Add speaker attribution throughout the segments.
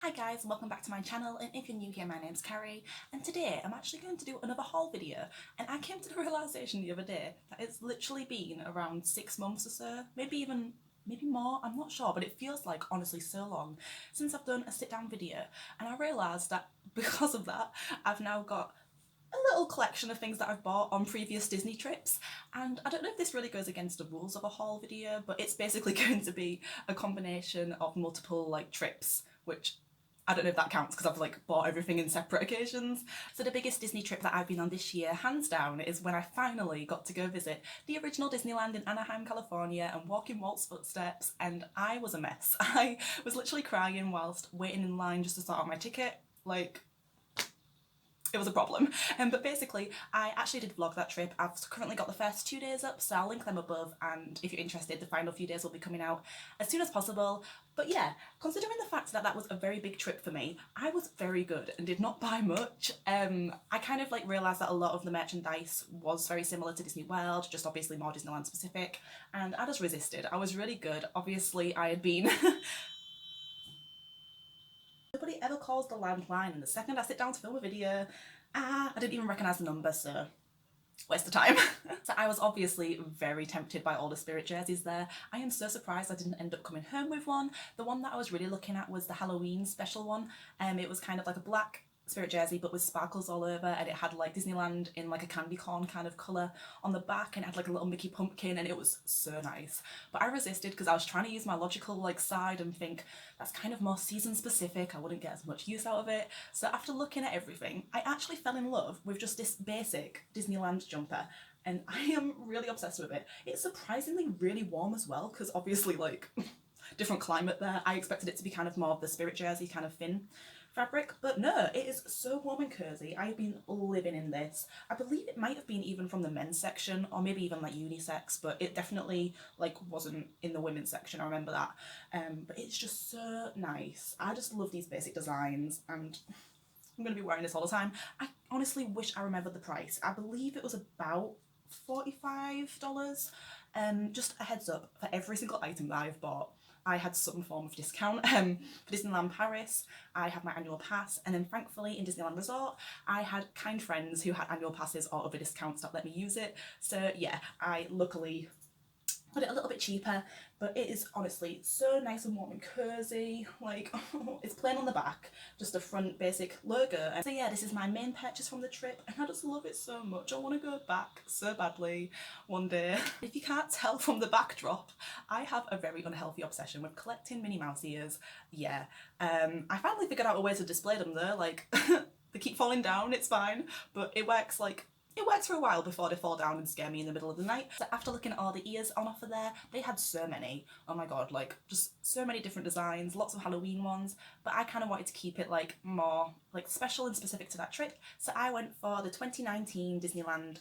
Speaker 1: Hi guys, welcome back to my channel, and if you're new here, my name's Carrie, and today I'm actually going to do another haul video. And I came to the realisation the other day that it's literally been around 6 months or so, maybe more, I'm not sure, but it feels like honestly so long since I've done a sit down video. And I realised that because of that I've now got a little collection of things that I've bought on previous Disney trips, and I don't know if this really goes against the rules of a haul video, but it's basically going to be a combination of multiple trips, which I don't know if that counts because I've bought everything in separate occasions. So the biggest Disney trip that I've been on this year, hands down, is when I finally got to go visit the original Disneyland in Anaheim, California and walk in Walt's footsteps, and I was a mess. I was literally crying whilst waiting in line just to sort out my ticket. It was a problem. But basically, I actually did vlog that trip. I've currently got the first 2 days up, so I'll link them above, and if you're interested, the final few days will be coming out as soon as possible. But yeah, considering the fact that that was a very big trip for me, I was very good and did not buy much. I kind of realised that a lot of the merchandise was very similar to Disney World, just obviously more Disneyland specific, and I just resisted. I was really good. Obviously, I had been Nobody ever calls the landline, and the second I sit down to film a video, I didn't even recognise the number, so waste of time. So I was obviously very tempted by all the Spirit jerseys there. I am so surprised I didn't end up coming home with one. The one that I was really looking at was the Halloween special one. It was kind of like a black Spirit jersey but with sparkles all over, and it had Disneyland in a candy corn kind of colour on the back, and it had a little Mickey pumpkin, and it was so nice. But I resisted because I was trying to use my logical side and think that's kind of more season specific, I wouldn't get as much use out of it. So after looking at everything, I actually fell in love with just this basic Disneyland jumper, and I am really obsessed with it. It's surprisingly really warm as well, because obviously different climate there. I expected it to be kind of more of the Spirit jersey kind of thin fabric, but no, it is so warm and cozy. I've been living in this. I believe it might have been even from the men's section, or maybe even unisex, but it definitely wasn't in the women's section, I remember that. But it's just so nice. I just love these basic designs, and I'm gonna be wearing this all the time. I honestly wish I remembered the price. I believe it was about $45. Just a heads up, for every single item that I've bought, I had some form of discount. For Disneyland Paris, I had my annual pass, and then thankfully in Disneyland Resort, I had kind friends who had annual passes or other discounts that let me use it. So yeah, I luckily got it a little bit cheaper, but it is honestly so nice and warm and cozy. It's plain on the back, just a front basic logo. And so yeah, this is my main purchase from the trip, and I just love it so much. I want to go back so badly one day. If you can't tell from the backdrop, I have a very unhealthy obsession with collecting Minnie Mouse ears. Yeah, I finally figured out a way to display them though. They keep falling down, it's fine, but it works it works for a while before they fall down and scare me in the middle of the night. So after looking at all the ears on offer there, they had so many. Oh my god, just so many different designs, lots of Halloween ones, but I kind of wanted to keep it more special and specific to that trip. So I went for the 2019 Disneyland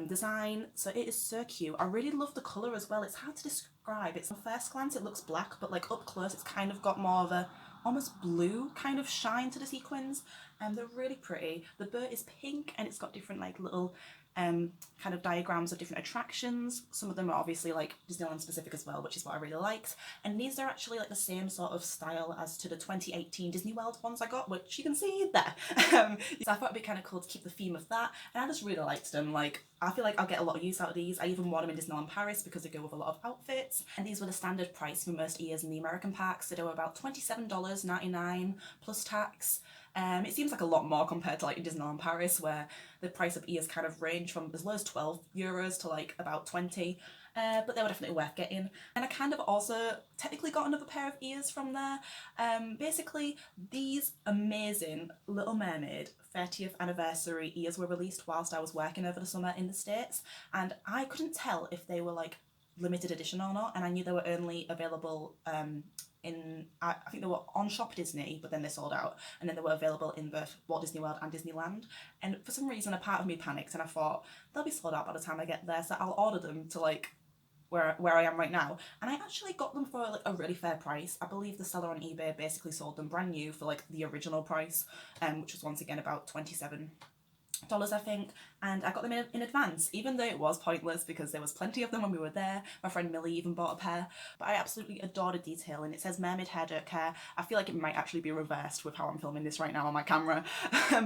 Speaker 1: design. So it is so cute. I really love the colour as well. It's hard to describe. It's on first glance it looks black, but up close it's kind of got more of a almost blue kind of shine to the sequins, and they're really pretty. The boat is pink, and it's got different little kind of diagrams of different attractions. Some of them are obviously Disneyland specific as well, which is what I really liked. And these are actually the same sort of style as to the 2018 Disney World ones I got, which you can see there. So I thought it'd be kind of cool to keep the theme of that, and I just really liked them. I feel I'll get a lot of use out of these. I even wore them in Disneyland Paris because they go with a lot of outfits. And these were the standard price for most ears in the American parks, so they were about $27.99 plus tax. It seems like a lot more compared to in Disneyland Paris, where the price of ears kind of range from as low as €12 to about 20, but they were definitely worth getting. And I kind of also technically got another pair of ears from there. Basically, these amazing Little Mermaid 30th anniversary ears were released whilst I was working over the summer in the States, and I couldn't tell if they were limited edition or not, and I knew they were only available I think they were on Shop Disney, but then they sold out, and then they were available in both Walt Disney World and Disneyland. And for some reason a part of me panicked, and I thought they'll be sold out by the time I get there, so I'll order them to where I am right now. And I actually got them for a really fair price. I believe the seller on eBay basically sold them brand new for the original price, which was once again about $27 I think, and I got them in advance, even though it was pointless because there was plenty of them when we were there. My friend Millie even bought a pair, but I absolutely adore the detail, and it says Mermaid hair, don't care. I feel like it might actually be reversed with how I'm filming this right now on my camera,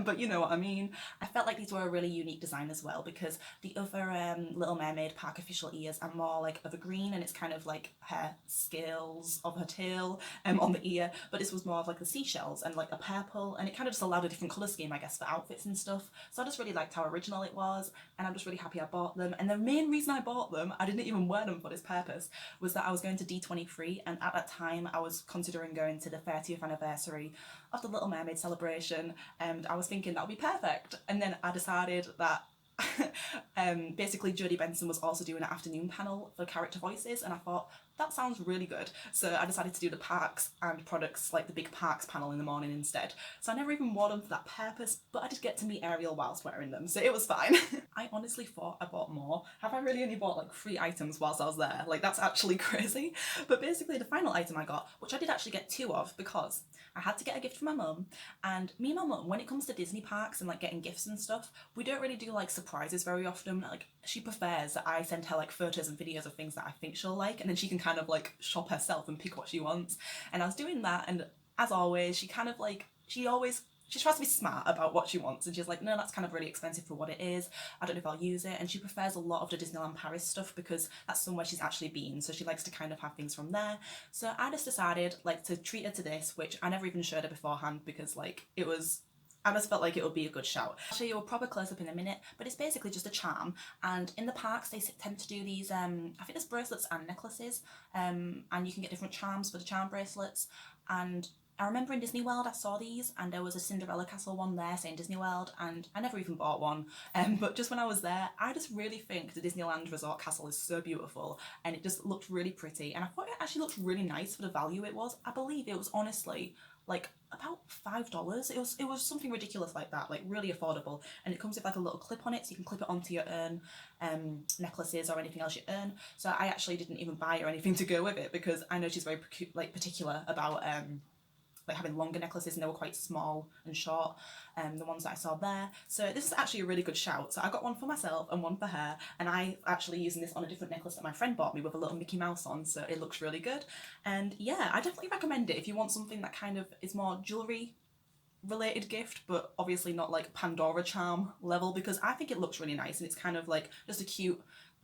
Speaker 1: but you know what I mean. I felt like these were a really unique design as well, because the other Little Mermaid Park official ears are more like of a green, and it's kind of like her scales of her tail on the ear, but this was more of like the seashells and like a purple, and it kind of just allowed a different colour scheme, I guess, for outfits and stuff. So I just really liked how original it was, and I'm just really happy I bought them. And the main reason I bought them, I didn't even wear them for this purpose, was that I was going to D23, and at that time I was considering going to the 30th anniversary of the Little Mermaid celebration, and I was thinking that would be perfect. And then I decided that basically Jodie Benson was also doing an afternoon panel for character voices, and I thought that sounds really good, so I decided to do the parks and products, like the big parks panel in the morning instead. So I never even wore them for that purpose, but I did get to meet Ariel whilst wearing them, so it was fine. I honestly thought I bought more. Have I really only bought like 3 items whilst I was there? Like, that's actually crazy. But basically the final item I got, which I did actually get 2 of because I had to get a gift for my mum, and me and my mum, when it comes to Disney parks and like getting gifts and stuff, we don't really do like surprises very often. Like, she prefers that I send her like photos and videos of things that I think she'll like, and then she can kind of like shop herself and pick what she wants. And I was doing that, and as always, she kind of like, she tries to be smart about what she wants, and she's like, no, that's kind of really expensive for what it is. I don't know if I'll use it. And she prefers a lot of the Disneyland Paris stuff because that's somewhere she's actually been, so she likes to kind of have things from there. So I just decided like to treat her to this, which I never even showed her beforehand because like I just felt like it would be a good shout. I'll show you a proper close-up in a minute, but it's basically just a charm, and in the parks they tend to do these, I think there's bracelets and necklaces, and you can get different charms for the charm bracelets. And I remember in Disney World I saw these, and there was a Cinderella castle one there saying Disney World, and I never even bought one, but just when I was there, I just really think the Disneyland Resort Castle is so beautiful, and it just looked really pretty, and I thought it actually looked really nice for the value it was. I believe it was honestly like about $5. It was something ridiculous like that, like really affordable, and it comes with like a little clip on it, so you can clip it onto your own necklaces or anything else you earn. So I actually didn't even buy her anything to go with it because I know she's very particular about like having longer necklaces, and they were quite small and short, the ones that I saw there. So this is actually a really good shout. So I got one for myself and one for her, and I actually using this on a different necklace that my friend bought me with a little Mickey Mouse on, so it looks really good. And yeah, I definitely recommend it if you want something that kind of is more jewellery related gift, but obviously not like Pandora charm level, because I think it looks really nice, and it's kind of like just a cute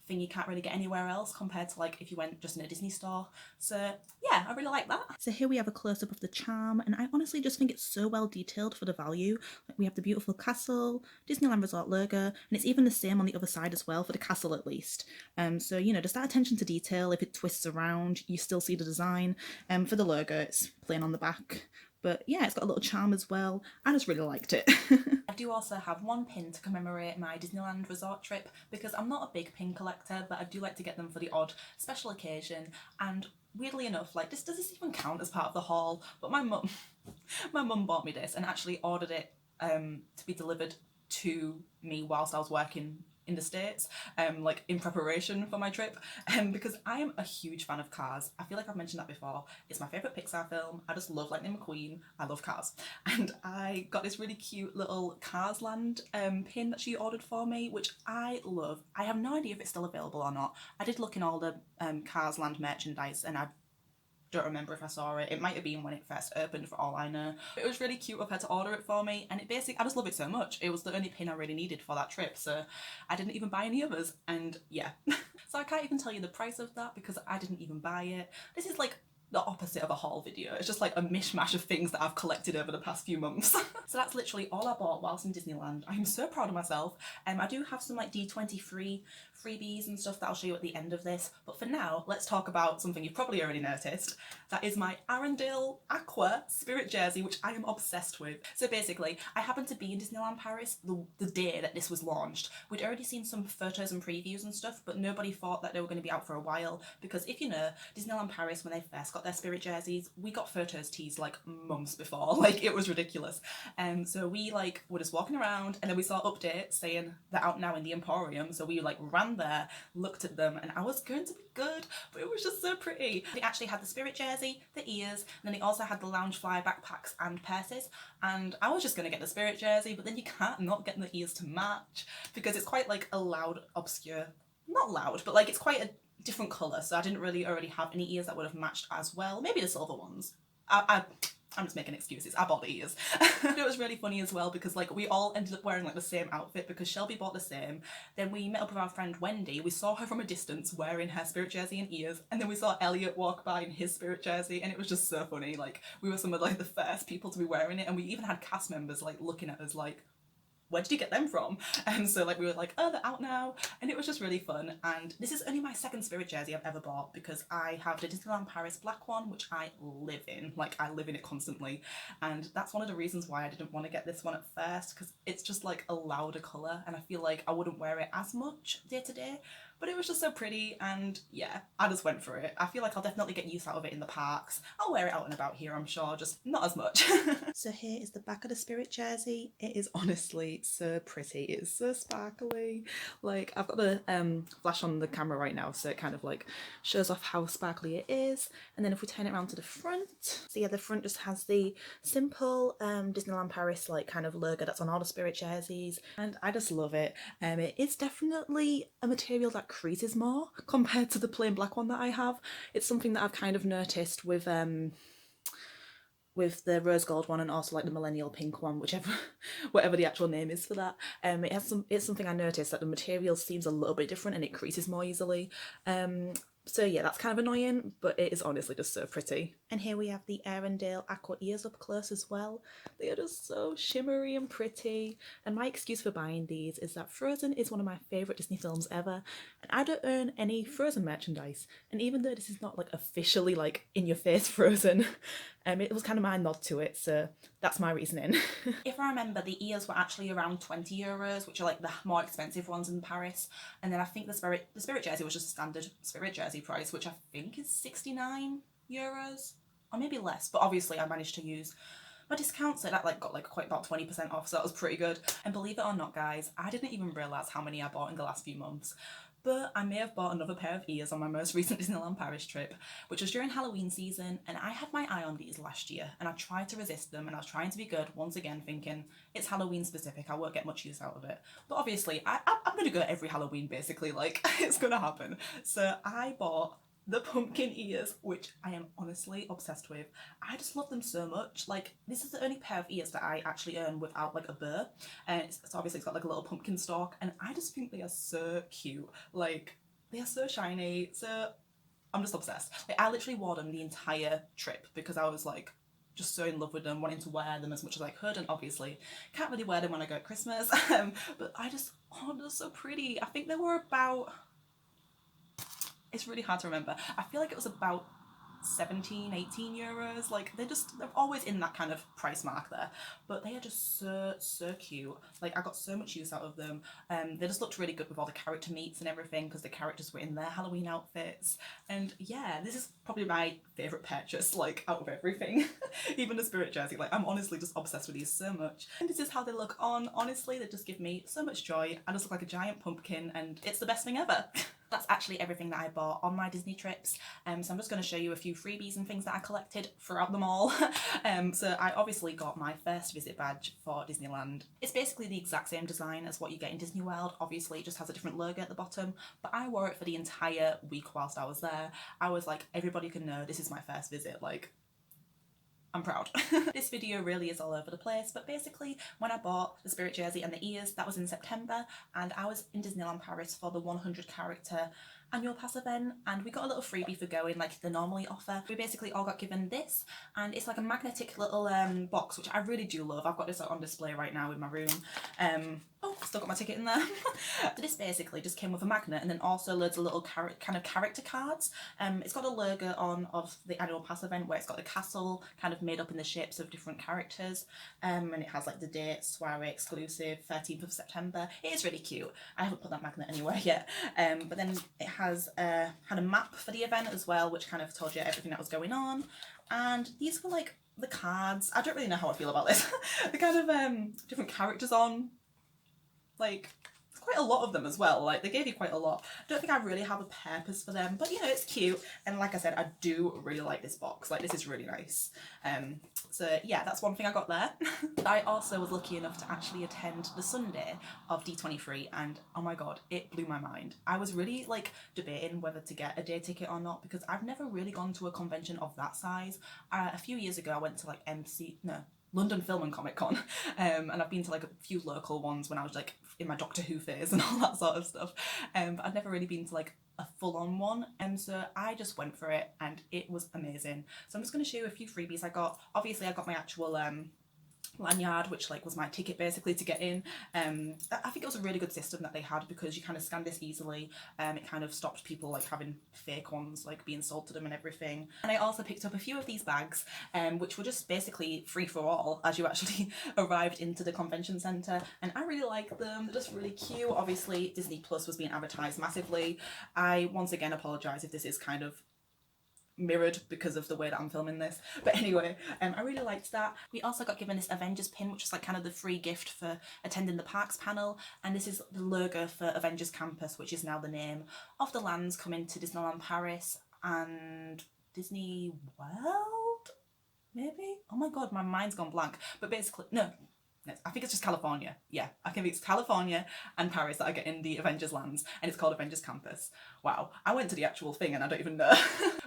Speaker 1: thing you can't really get anywhere else compared to like if you went just in a Disney store. So yeah, I really like that. So here we have a close-up of the charm, and I honestly just think it's so well detailed for the value. Like, we have the beautiful castle, Disneyland Resort logo, and it's even the same on the other side as well, for the castle at least. So you know, just that attention to detail. If it twists around, you still see the design. For the logo, it's plain on the back. But yeah, it's got a little charm as well. I just really liked it. I do also have one pin to commemorate my Disneyland resort trip, because I'm not a big pin collector, but I do like to get them for the odd special occasion. And weirdly enough, like, does this even count as part of the haul? But my mum bought me this and actually ordered it to be delivered to me whilst I was working in the States, like in preparation for my trip, because I am a huge fan of Cars. I feel like I've mentioned that before. It's my favourite Pixar film. I just love Lightning McQueen. I love Cars. And I got this really cute little Cars Land pin that she ordered for me, which I love. I have no idea if it's still available or not. I did look in all the Cars Land merchandise, and I don't remember if I saw it. It might have been when it first opened, for all I know. But it was really cute of her to order it for me, and I just love it so much. It was the only pin I really needed for that trip, so I didn't even buy any others, and yeah. So I can't even tell you the price of that because I didn't even buy it. This is like the opposite of a haul video. It's just like a mishmash of things that I've collected over the past few months. So that's literally all I bought whilst in Disneyland. I'm so proud of myself. I do have some like D23 freebies and stuff that I'll show you at the end of this, but for now, let's talk about something you've probably already noticed. That is my Arendelle Aqua Spirit jersey, which I am obsessed with. So basically, I happened to be in Disneyland Paris the day that this was launched. We'd already seen some photos and previews and stuff, but nobody thought that they were going to be out for a while, because if you know, Disneyland Paris, when they first got their spirit jerseys, we got photos teased like months before, like it was ridiculous. So we like were just walking around, and then we saw updates saying they're out now in the Emporium, so we like ran there, looked at them, and I was going to be good, but it was just so pretty. They actually had the spirit jersey, the ears, and then they also had the Loungefly backpacks and purses, and I was just going to get the spirit jersey, but then you can't not get the ears to match because it's quite like a loud, obscure, not loud, but like it's quite a different colour, so I didn't really already have any ears that would have matched as well. Maybe the silver ones. I'm just making excuses. I bought the ears. It was really funny as well because like we all ended up wearing like the same outfit because Shelby bought the same. Then we met up with our friend Wendy. We saw her from a distance wearing her spirit jersey and ears, and then we saw Elliot walk by in his spirit jersey, and it was just so funny. Like we were some of like the first people to be wearing it, and we even had cast members like looking at us like, where did you get them from? And so like we were like, oh, they're out now, and it was just really fun. And this is only my second spirit jersey I've ever bought because I have the Disneyland Paris black one, which I live in. Like I live in it constantly, and that's one of the reasons why I didn't want to get this one at first, because it's just like a louder colour and I feel like I wouldn't wear it as much day to day. But it was just so pretty, and yeah, I just went for it. I feel like I'll definitely get use out of it in the parks. I'll wear it out and about here, I'm sure, just not as much. So here is the back of the spirit jersey. It is honestly so pretty. It's so sparkly. Like, I've got the flash on the camera right now, so it kind of like shows off how sparkly it is. And then if we turn it around to the front, so yeah, the front just has the simple Disneyland Paris like kind of logo that's on all the spirit jerseys, and I just love it. It is definitely a material that creases more compared to the plain black one that I have. It's something that I've kind of noticed with the rose gold one and also like the millennial pink one, whatever the actual name is for that. It's something I noticed that the material seems a little bit different and it creases more easily. So yeah, that's kind of annoying, but it is honestly just so pretty. And here we have the Arendelle Aqua ears up close as well. They are just so shimmery and pretty. And my excuse for buying these is that Frozen is one of my favourite Disney films ever, and I don't own any Frozen merchandise. And even though this is not like officially like in your face Frozen, it was kind of my nod to it, so that's my reasoning. If I remember, the ears were actually around €20, which are like the more expensive ones in Paris. And then I think the spirit jersey was just a standard spirit jersey price, which I think is €69, or maybe less. But obviously I managed to use my discount, so that like got like quite about 20% off, so that was pretty good. And believe it or not, guys, I didn't even realise how many I bought in the last few months. But I may have bought another pair of ears on my most recent Disneyland Paris trip, which was during Halloween season, and I had my eye on these last year, and I tried to resist them, and I was trying to be good, once again thinking, it's Halloween specific, I won't get much use out of it. But obviously, I'm gonna go every Halloween basically, like, it's gonna happen. So I bought the pumpkin ears, which I am honestly obsessed with. I just love them so much. Like, this is the only pair of ears that I actually own without like a bow, and so obviously it's got like a little pumpkin stalk, and I just think they are so cute. Like, they are so shiny, so I'm just obsessed. Like, I literally wore them the entire trip because I was like just so in love with them, wanting to wear them as much as I could, and obviously can't really wear them when I go at Christmas. But I just, oh, they're so pretty. I think they were about, it's really hard to remember. I feel like it was about 17, 18 euros. Like, they're always in that kind of price mark there, but they are just so cute. Like, I got so much use out of them. They just looked really good with all the character meets and everything because the characters were in their Halloween outfits. And yeah, this is probably my favourite purchase, like, out of everything. Even the spirit jersey, like, I'm honestly just obsessed with these so much. And this is how they look on. Honestly, they just give me so much joy. I just look like a giant pumpkin, and it's the best thing ever. That's actually everything that I bought on my Disney trips. So I'm just going to show you a few freebies and things that I collected throughout them all. So I obviously got my first visit badge for Disneyland. It's basically the exact same design as what you get in Disney World. Obviously it just has a different logo at the bottom, but I wore it for the entire week whilst I was there. I was like, everybody can know this is my first visit, like, I'm proud. This video really is all over the place, but basically when I bought the spirit jersey and the ears, that was in September, and I was in Disneyland Paris for the 100 character annual pass event, and we got a little freebie for going, like they normally offer. We basically all got given this, and it's like a magnetic little box, which I really do love. I've got this on display right now in my room. Oh, still got my ticket in there. This basically just came with a magnet, and then also loads of little kind of character cards. It's got a logo on of the annual pass event where it's got the castle kind of made up in the shapes of different characters, and it has like the date, soiree exclusive, 13th of September. It is really cute. I haven't put that magnet anywhere yet, but then it has had a map for the event as well, which kind of told you everything that was going on. And these were like the cards. I don't really know how I feel about this. The kind of different characters on, like, quite a lot of them as well. Like, they gave you quite a lot. I don't think I really have a purpose for them, but you know, it's cute. And like I said, I do really like this box. Like, this is really nice. So yeah, that's one thing I got there. I also was lucky enough to actually attend the Sunday of D23, and oh my god, it blew my mind. I was really like debating whether to get a day ticket or not, because I've never really gone to a convention of that size. A few years ago I went to like London Film and Comic Con, and I've been to like a few local ones when I was like in my Doctor Who phase and all that sort of stuff, but I've never really been to like a full-on one, and so I just went for it and it was amazing. So I'm just going to show you a few freebies I got. Obviously I got my actual lanyard, which like was my ticket basically to get in. I think it was a really good system that they had, because you kind of scan this easily. It kind of stopped people like having fake ones like being sold to them and everything. And I also picked up a few of these bags, which were just basically free for all as you actually arrived into the convention centre, and I really like them. They're just really cute. Obviously Disney Plus was being advertised massively. I once again apologise if this is kind of mirrored because of the way that I'm filming this, but anyway, I really liked that. We also got given this Avengers pin, which is like kind of the free gift for attending the parks panel, and this is the logo for Avengers Campus, which is now the name of the lands coming to Disneyland Paris and Disney World, maybe? Oh my god, my mind's gone blank, but basically, no, I think it's just California. Yeah, I think it's California and Paris that are getting the Avengers lands, and it's called Avengers Campus. Wow, I went to the actual thing and I don't even know.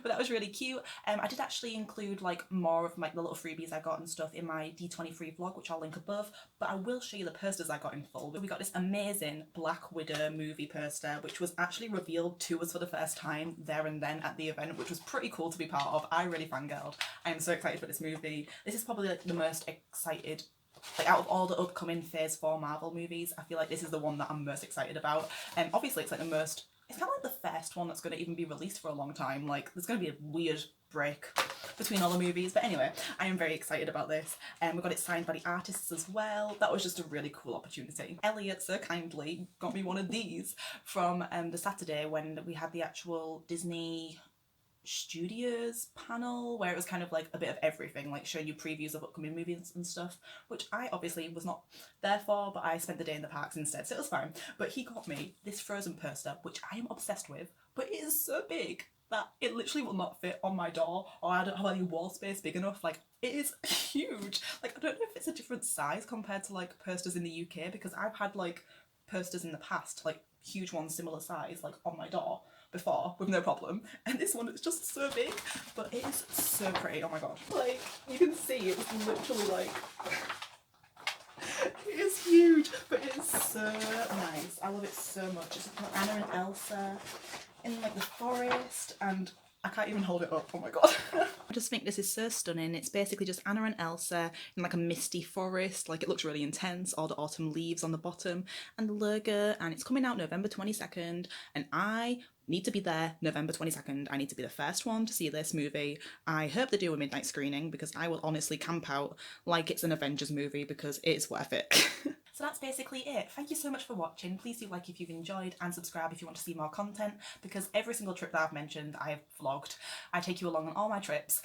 Speaker 1: But that was really cute. I did actually include like more of the little freebies I got and stuff in my D23 vlog, which I'll link above, but I will show you the posters I got in full. We got this amazing Black Widow movie poster, which was actually revealed to us for the first time there and then at the event, which was pretty cool to be part of. I really fangirled. I am so excited for this movie. This is probably like the most excited, like out of all the upcoming Phase 4 Marvel movies, I feel like this is the one that I'm most excited about. And obviously it's like it's kind of like the first one that's going to even be released for a long time. Like, there's going to be a weird break between all the movies, but anyway, I am very excited about this. And we got it signed by the artists as well. That was just a really cool opportunity. Elliot so kindly got me one of these from the Saturday when we had the actual Disney Studios panel, where it was kind of like a bit of everything, like showing you previews of upcoming movies and stuff, which I obviously was not there for, but I spent the day in the parks instead, so it was fine. But he got me this Frozen poster, which I am obsessed with, but it is so big that it literally will not fit on my door, or I don't have any wall space big enough. Like, it is huge. Like, I don't know if it's a different size compared to like posters in the UK, because I've had like posters in the past, like huge ones similar size, like on my door before with no problem, and this one is just so big, but it is so pretty. Oh my god, like you can see it's literally like it is huge, but it is so nice. I love it so much. It's got Anna and Elsa in like the forest, and I can't even hold it up. Oh my god. I just think this is so stunning. It's basically just Anna and Elsa in like a misty forest. Like, it looks really intense. All the autumn leaves on the bottom and the logo, and it's coming out November 22nd, and I need to be there November 22nd. I need to be the first one to see this movie. I hope they do a midnight screening, because I will honestly camp out like it's an Avengers movie, because it is worth it. So that's basically it. Thank you so much for watching. Please do like if you've enjoyed, and subscribe if you want to see more content, because every single trip that I've mentioned I have vlogged. I take you along on all my trips.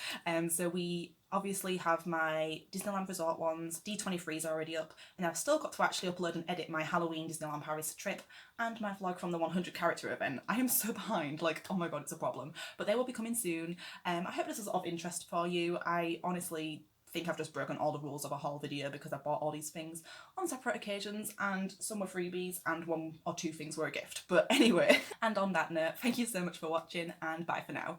Speaker 1: So we obviously have my Disneyland Resort ones, D23 is already up, and I've still got to actually upload and edit my Halloween Disneyland Paris trip and my vlog from the 100 character event. I am so behind, like, oh my god, it's a problem. But they will be coming soon. I hope this is of interest for you. I honestly think I've just broken all the rules of a haul video, because I bought all these things on separate occasions, and some were freebies and 1 or 2 things were a gift. But anyway, and on that note, thank you so much for watching, and bye for now.